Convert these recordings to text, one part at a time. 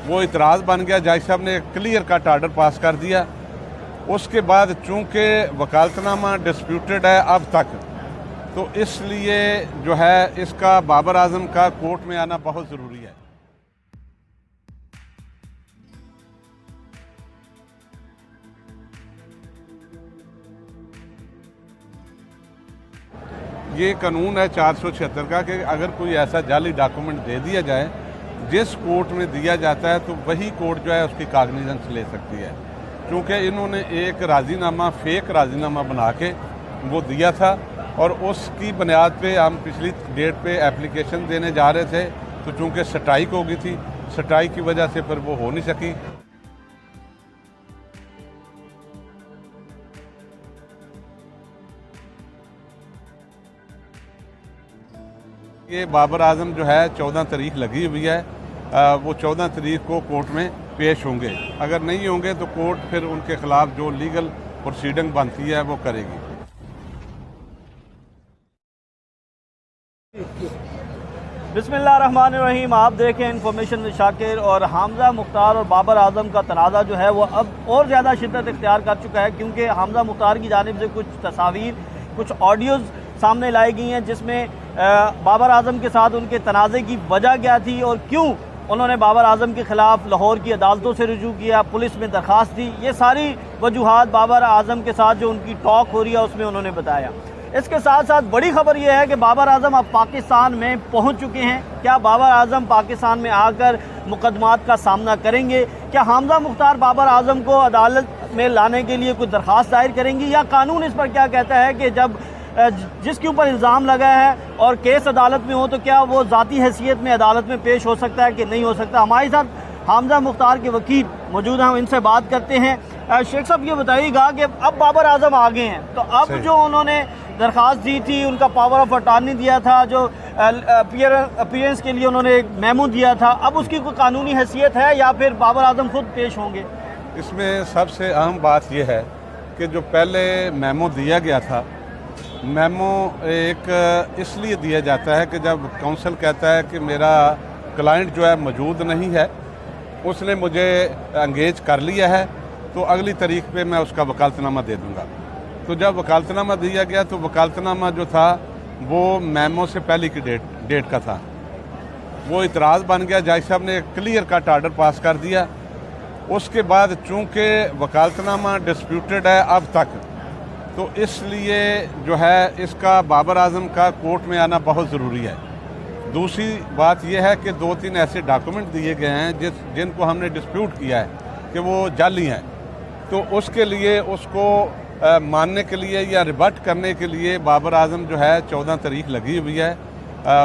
वो इतराज़ बन गया। जज साहब ने एक क्लियर कट आर्डर पास कर दिया। उसके बाद चूँकि वकालतनामा डिस्प्यूटेड है अब तक, तो इसलिए जो है इसका बाबर आजम का कोर्ट में आना बहुत ज़रूरी है। ये कानून है 476 का कि अगर कोई ऐसा जाली डॉक्यूमेंट दे दिया जाए जिस कोर्ट में दिया जाता है, तो वही कोर्ट जो है उसकी कागनिजेंस ले सकती है। क्योंकि इन्होंने एक राज़ीनामा, फेक राज़ीनामा बना के वो दिया था और उसकी बुनियाद पे हम पिछली डेट पे एप्लीकेशन देने जा रहे थे, तो चूँकि स्ट्राइक हो गई थी, स्ट्राइक की वजह से फिर वो हो नहीं सकी। ये बाबर आजम जो है 14 तारीख लगी हुई है, वो 14 तारीख को कोर्ट में पेश होंगे। अगर नहीं होंगे तो कोर्ट फिर उनके खिलाफ जो लीगल प्रोसीडिंग बनती है वो करेगी। बिस्मिल्लाहिर्रहमानिर्रहीम। आप देखें इन्फॉर्मेशन विद शाकिर। और हमजा मुख्तार और बाबर आजम का तनाज़ा जो है वो अब और ज़्यादा शिद्दत इख्तियार कर चुका है, क्योंकि हमजा मुख्तार की जानिब से कुछ तस्वीर, कुछ ऑडियोज़ सामने लाई गई हैं जिसमें बाबर आजम के साथ उनके तनाज़े की वजह क्या थी और क्यों उन्होंने बाबर आजम के ख़िलाफ़ लाहौर की अदालतों से रुजू किया, पुलिस में दरख्वास्त दी। ये सारी वजूहात बाबर आजम के साथ जो उनकी टॉक हो रही है उसमें उन्होंने बताया। इसके साथ साथ बड़ी खबर यह है कि बाबर आजम अब पाकिस्तान में पहुंच चुके हैं। क्या बाबर आजम पाकिस्तान में आकर मुकदमात का सामना करेंगे? क्या हमजा मुख्तार बाबर आजम को अदालत में लाने के लिए कोई दरख्वास्त दायर करेंगी, या कानून इस पर क्या कहता है कि जब जिसके ऊपर इल्ज़ाम लगा है और केस अदालत में हो तो क्या वो ज़ाती हैसियत में अदालत में पेश हो सकता है कि नहीं हो सकता? हमारे साथ हमजा मुख्तार के वकील मौजूद हैं, हम इनसे बात करते हैं। शेख साहब, ये बताइएगा कि अब बाबर आजम आ गए हैं, तो अब जो उन्होंने दरख्वास्त दी थी, उनका पावर ऑफ अटॉर्नी दिया था, जो अपीयरेंस के लिए उन्होंने एक मेमो दिया था, अब उसकी कोई कानूनी हैसियत है या फिर बाबर आजम खुद पेश होंगे? इसमें सबसे अहम बात यह है कि जो पहले मेमो दिया गया था, मेमो एक इसलिए दिया जाता है कि जब काउंसिल कहता है कि मेरा क्लाइंट जो है मौजूद नहीं है, उसने मुझे एंगेज कर लिया है, तो अगली तारीख पे मैं उसका वकालतनामा दे दूंगा। तो जब वकालतनामा दिया गया तो वकालतनामा जो था वो मेमो से पहले की डेट का था। वो इतराज़ बन गया। जज साहब ने एक क्लियर कट आर्डर पास कर दिया। उसके बाद चूँकि वकालतनामा डिस्प्यूटेड है अब तक, तो इसलिए जो है इसका बाबर आजम का कोर्ट में आना बहुत ज़रूरी है। दूसरी बात यह है कि 2-3 ऐसे डॉक्यूमेंट दिए गए हैं जिनको हमने डिस्प्यूट किया है कि वो जाली हैं, तो उसके लिए उसको मानने के लिए या रिबट करने के लिए बाबर आजम जो है 14 तारीख लगी हुई है,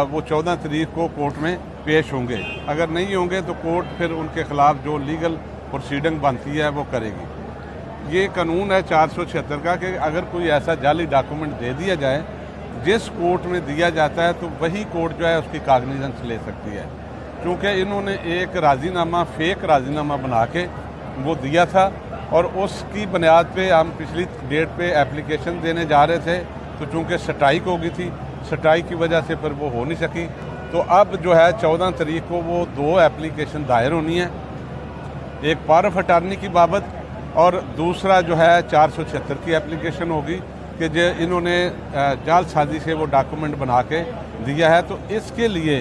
वो 14 तारीख को कोर्ट में पेश होंगे। अगर नहीं होंगे तो कोर्ट फिर उनके खिलाफ जो लीगल प्रोसीडिंग बनती है वो करेगी। ये कानून है 476 का कि अगर कोई ऐसा जाली डॉक्यूमेंट दे दिया जाए जिस कोर्ट में दिया जाता है, तो वही कोर्ट जो है उसकी कागनिजेंस ले सकती है। क्योंकि इन्होंने एक राज़ीनामा, फेक राज़ीनामा बना के वो दिया था और उसकी बुनियाद पे हम पिछली डेट पे एप्लीकेशन देने जा रहे थे, तो चूँकि स्ट्राइक हो गई थी, स्ट्राइक की वजह से फिर वो हो नहीं सकी। तो अब जो है 14 तारीख को वो 2 एप्लीकेशन दायर होनी है, एक पावर ऑफ अटॉर्नी की बाबत और दूसरा जो है 476 की एप्लीकेशन होगी कि जो इन्होंने जालसाजी से वो डॉक्यूमेंट बना के दिया है। तो इसके लिए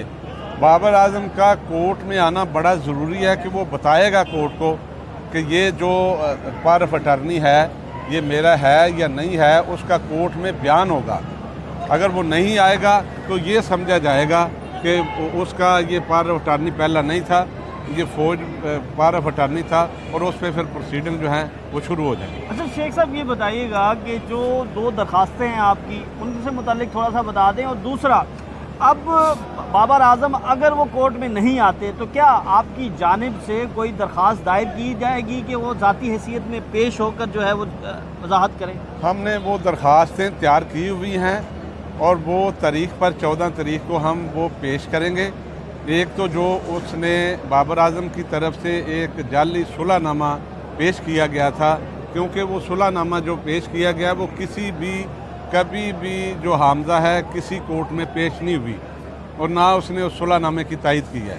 बाबर आजम का कोर्ट में आना बड़ा ज़रूरी है कि वो बताएगा कोर्ट को कि ये जो पावर ऑफ अटॉर्नी है ये मेरा है या नहीं है, उसका कोर्ट में बयान होगा। अगर वो नहीं आएगा तो ये समझा जाएगा कि उसका ये पावर ऑफ अटॉर्नी पहला नहीं था, ये फौज पावर ऑफ अटॉर्नी था और उस पर फिर प्रोसीडिंग जो है वो शुरू हो जाएगी। अच्छा शेख साहब, ये बताइएगा कि जो 2 दरखास्तें हैं आपकी, उनसे मुतालिक थोड़ा सा बता दें। और दूसरा, अब बाबर आजम अगर वो कोर्ट में नहीं आते तो क्या आपकी जानिब से कोई दरख्वास्त दायर की जाएगी कि वो ज़ाती हैसियत में पेश होकर जो है वो वजाहत करें? हमने वो दरख्वास्तें तैयार की हुई हैं और वो तारीख पर 14 तारीख को हम वो पेश करेंगे। एक तो जो उसने बाबर आजम की तरफ से एक जाली सुलहनामा पेश किया गया था, क्योंकि वो सुलहनामा जो पेश किया गया वो कभी भी जो हमजा है किसी कोर्ट में पेश नहीं हुई और ना उसने उस सुलहनामे की तायद की है।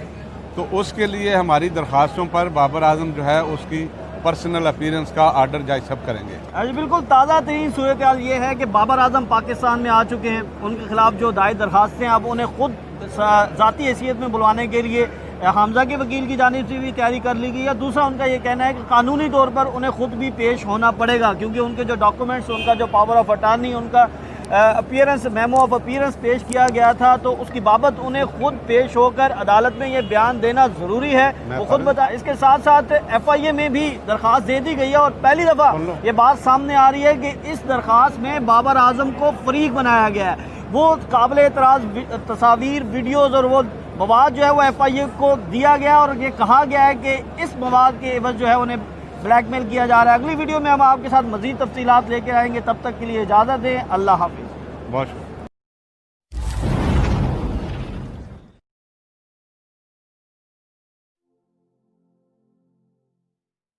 तो उसके लिए हमारी दरख्वास्तों पर बाबर आजम जो है उसकी पर्सनल अपीयरेंस का आर्डर जज साहब करेंगे। जी बिल्कुल, ताज़ा तरीन सूरत हाल ये है कि बाबर आजम पाकिस्तान में आ चुके हैं। उनके खिलाफ जो दायर दरखास्तें अब उन्हें खुद ज़ाती हैसियत में बुलवाने के लिए हमजा के वकील की जानिब से भी तैयारी कर ली गई है। दूसरा उनका ये कहना है कि कानूनी तौर पर उन्हें खुद भी पेश होना पड़ेगा, क्योंकि उनके जो डॉक्यूमेंट्स, उनका जो पावर ऑफ अटार्नी, उनका अपीयरेंस, मेमो ऑफ अपीयरेंस पेश किया गया था, तो उसकी बाबत उन्हें खुद पेश होकर अदालत में ये बयान देना ज़रूरी है। वो खुद बता। इसके साथ साथ FIA में भी दरख्वास्त दे दी गई है और पहली दफ़ा ये बात सामने आ रही है कि इस दरख्वास्त में बाबर आजम को फरीक बनाया गया है। वो काबिल एतराज़ तस्वीर, वीडियोज़ और वो मवाद जो है वो FIA को दिया गया और ये कहा गया है कि इस मवाद के एवज जो है उन्हें ब्लैकमेल किया जा रहा है। अगली वीडियो में हम आपके साथ मज़ीद तफसीलात लेकर आएंगे। तब तक के लिए इजाज़त दें। अल्लाह हाफिज़। बहुत